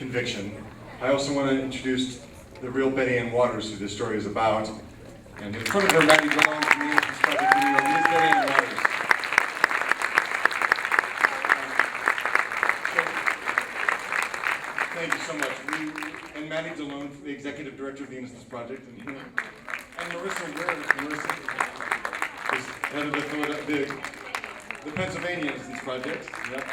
conviction. I also want to introduce the real Betty Ann Waters, who this story is about. And in front of her, Maddie belongs to me. This project in New York. It is Betty Ann Waters. Thank you so much. And Maddie DeLone, the executive director of the Innocence Project, and Marissa Ware. Marissa is head of the Pennsylvania Innocence Project. Yep.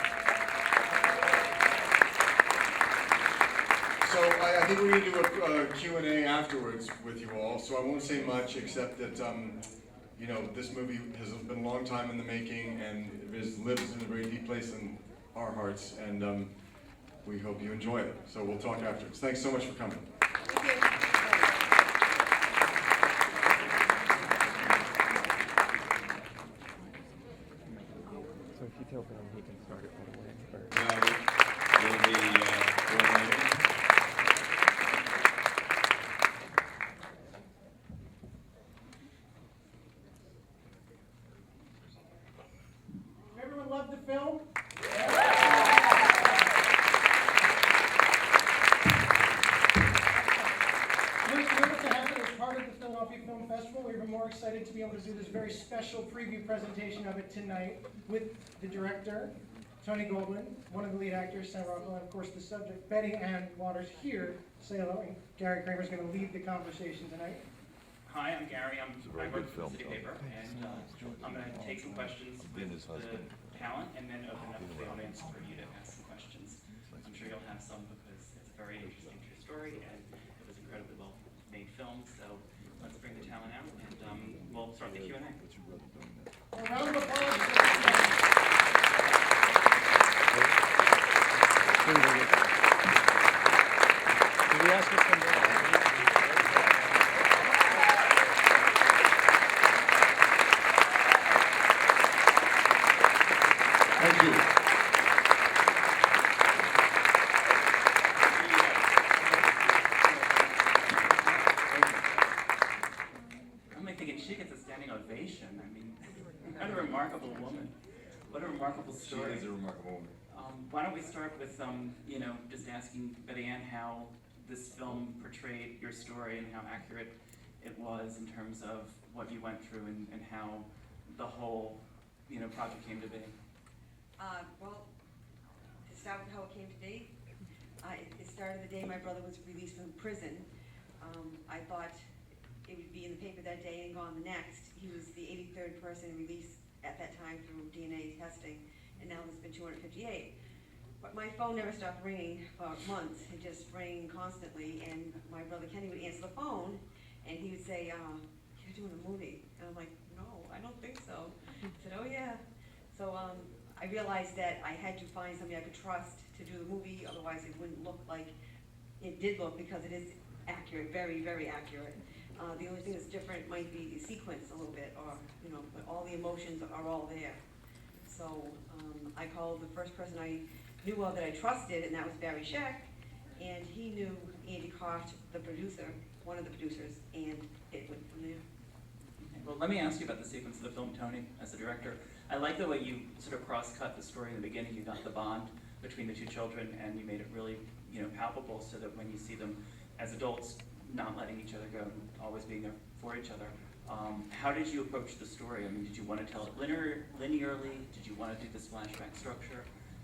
So I think we're going to do a Q&A afterwards with you all. So I won't say much except that this movie has been a long time in the making, and it lives in a very deep place in our hearts, and we hope you enjoy it. So we'll talk afterwards. Thanks so much for coming. Thank you. So if you tell him he can start it right away. Will be coordinated. Everyone loved the film? We're thrilled to have it as part of the Philadelphia Film Festival. We're even more excited to be able to do this very special preview presentation of it tonight with the director, Tony Goldwyn, one of the lead actors, Sam Rockwell, and of course the subject, Betty Ann Waters, here to say hello. And Gary Kramer's going to lead the conversation tonight. Hi, I'm Gary. I work for the City Paper, and I'm going to take some questions with the talent and then open up to the audience for you to ask some questions. I'm sure you'll have some because it's a very interesting true story and it was incredibly well made film. So let's bring the talent out and we'll start the Q&A. A round of applause. Can we ask you some Thank you. I'm like thinking she gets a standing ovation. I mean, what a remarkable woman. What a remarkable story. She is a remarkable woman. Why don't we start with just asking Betty Ann how this film portrayed your story and how accurate it was in terms of what you went through and how the whole project came to be. Well, to start with how it came to be, it started the day my brother was released from prison. I thought it would be in the paper that day and gone the next. He was the 83rd person released at that time through DNA testing, and now there's been 258. But my phone never stopped ringing for months. It just rang constantly, and my brother Kenny would answer the phone, and he would say, "You're doing a movie." And I'm like, "No, I don't think so." He said, "Oh yeah." So I realized that I had to find somebody I could trust to do the movie, otherwise it wouldn't look like it did look, because it is accurate, very, very accurate. The only thing that's different might be the sequence a little bit, or, but all the emotions are all there. So I called the first person I knew of that I trusted, and that was Barry Scheck, and he knew Andy Croft, the producer, one of the producers, and it went from there. Well, let me ask you about the sequence of the film, Tony, as the director. I like the way you sort of cross-cut the story in the beginning. You got the bond between the two children, and you made it really, palpable, so that when you see them as adults, not letting each other go, and always being there for each other. How did you approach the story? I mean, did you want to tell it linearly? Did you want to do this flashback structure?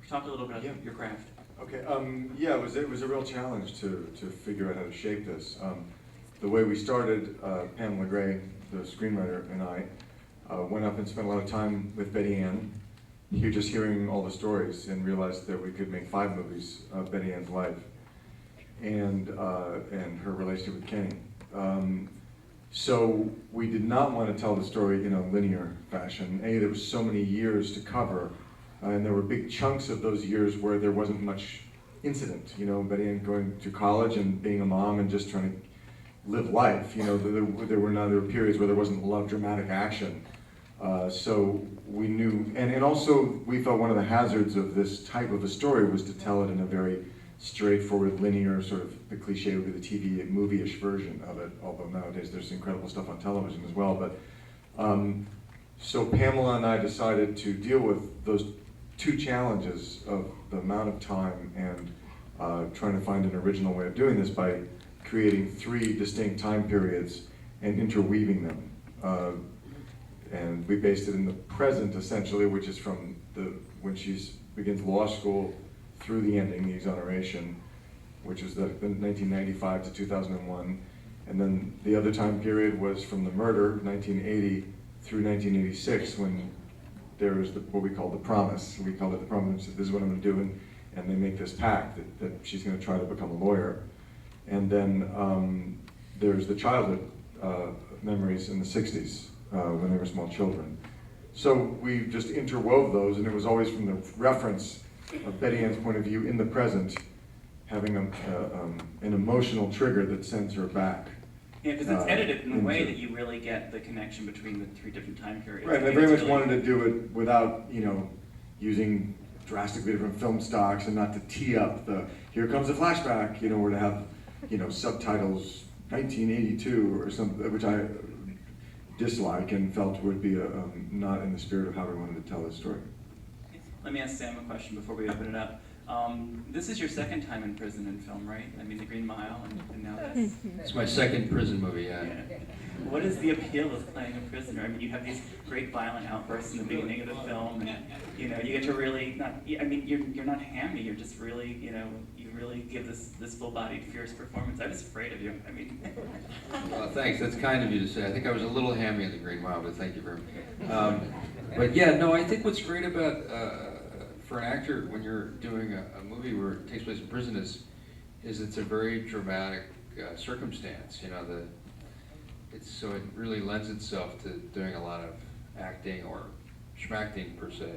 Talk a little bit about your craft. Okay. It was a real challenge to figure out how to shape this. The way we started, Pamela Gray, the screenwriter, and I went up and spent a lot of time with Betty Ann, just hearing all the stories, and realized that we could make 5 movies of Betty Ann's life and her relationship with Kenny. So we did not want to tell the story in a linear fashion. There was so many years to cover, and there were big chunks of those years where there wasn't much incident. Betty Ann going to college and being a mom and just trying to live life. There were periods where there wasn't a lot of dramatic action. So we knew, and also we felt one of the hazards of this type of a story was to tell it in a very straightforward, linear, sort of the cliche would be the TV movie-ish version of it, although nowadays there's incredible stuff on television as well. But so Pamela and I decided to deal with those 2 challenges of the amount of time and trying to find an original way of doing this by creating 3 distinct time periods and interweaving them. And we based it in the present, essentially, which is from when she begins law school through the ending, the exoneration, which is the 1995 to 2001. And then the other time period was from the murder, 1980 through 1986, when there was what we call the promise. We call it the promise. This is what I'm going to do, and they make this pact that she's going to try to become a lawyer. And then there's the childhood memories in the 60s when they were small children. So we just interwove those, and it was always from the reference of Betty Ann's point of view in the present, having an emotional trigger that sends her back. Yeah, because it's edited in a way that you really get the connection between the 3 different time periods. Right, and I very much wanted to do it without, using drastically different film stocks and not to tee up here comes a flashback, or to have, subtitles 1982 or something, which I dislike and felt would be not in the spirit of how we wanted to tell this story. Let me ask Sam a question before we open it up. This is your second time in prison in film, right? I mean, The Green Mile, and now this. It's my second prison movie, yeah. What is the appeal of playing a prisoner? I mean, you have these great violent outbursts in the beginning of the film, and you get to really you're not hammy. You're just really, you really give this full-bodied, fierce performance. I was afraid of you. I mean. Well, thanks. That's kind of you to say. I think I was a little hammy in The Green Mile, but thank you very much. But yeah, no, I think what's great about for an actor when you're doing a movie where it takes place in prison is it's a very dramatic circumstance. So it really lends itself to doing a lot of acting or schmacting per se.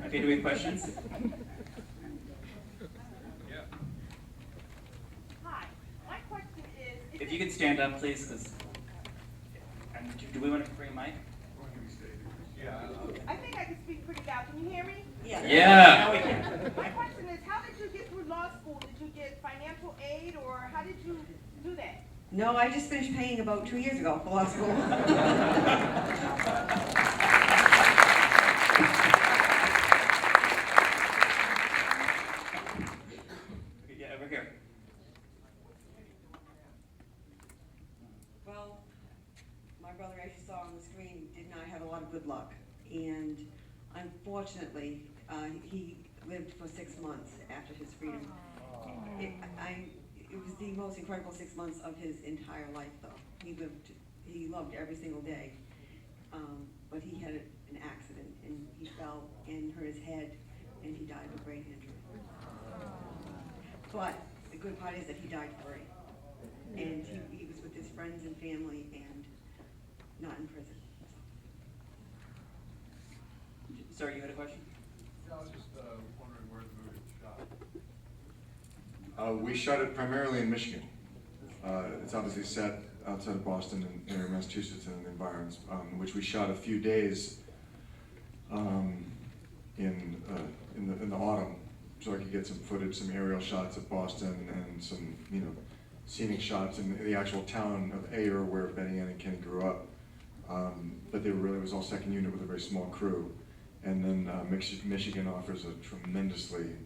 Okay, do we have questions? Hi, my question is... If you could stand up, please, and do we want to bring a mic? I think I can speak pretty loud. Can you hear me? Yeah. My question is, how did you get through law school? Did you get financial aid, or how did you do that? No, I just finished paying about 2 years ago for law school. Yeah, over here. Well, my brother, as you saw on the screen, did not have a lot of good luck. And unfortunately, he lived for 6 months after his freedom. It was the most incredible 6 months of his entire life, though. He loved every single day. But he had an accident, and he fell and hurt his head, and he died of a brain injury. But the good part is that he died free. And he was with his friends and family and not in prison. Sir, you had a question? Yeah, I was just wondering where the movie was shot. We shot it primarily in Michigan. It's obviously set outside of Boston and in Massachusetts and environs, which we shot a few days in the autumn, so I could get some footage, some aerial shots of Boston and some scenic shots in the actual town of Ayer where Betty Ann and Kenny grew up. But it was all second unit with a very small crew. And then Michigan offers a tremendously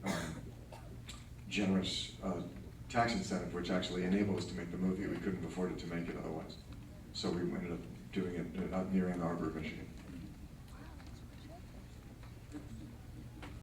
generous tax incentive, which actually enabled us to make the movie. We couldn't afford it to make it otherwise. So we ended up doing it out near Ann Arbor, Michigan.